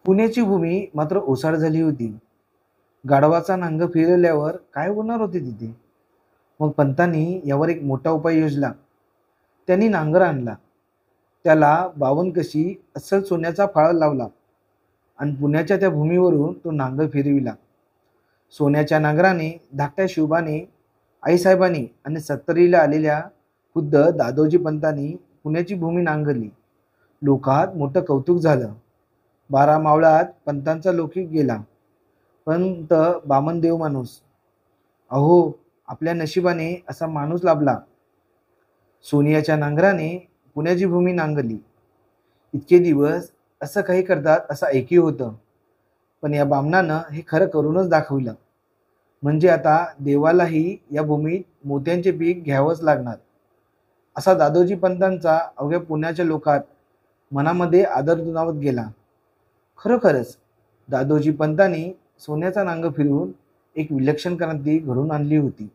पुण्याची भूमी मात्र ओसाड झाली होती. गाढवाचा नांग फिरवल्यावर काय होणार होते तिथे? मग पंतांनी यावर एक मोठा उपाय योजला. त्यांनी नांगर आणला, त्याला 52 कशी अस्सल सोन्याचा फाळा लावला आणि पुण्याच्या त्या भूमीवरून तो नांगर फिरविला. सोन्याच्या नांगराने धाकट्या शिवबाने, आईसाहेबांनी आणि सत्तरीला आलेल्या खुद्द दादोजी पंतांनी पुण्याची भूमी नांगरली. लोकात मोठं कौतुक झालं. 12 मावळात पंतांचा लौकिक गेला. पंत बामनदेव माणूस, अहो आपल्या नशिबाने असा माणूस लाभला. सोनियाच्या नांगराने पुण्याची भूमी नांगरली. इतके दिवस असं काही करतात असं ऐकी होतं, पण या बामणानं हे खरं करूनच दाखवलं. म्हणजे आता देवालाही या भूमीत मोत्यांचे पीक घ्यावंच लागणार, असा दादोजी पंतांचा अवघ्या पुण्याच्या लोकात मनामध्ये आदर दुणावत गेला. खरोखरच दादोजी पंतांनी सोन्याचा नांग फिरवून एक विलक्षण क्रांती घडवून आणली होती.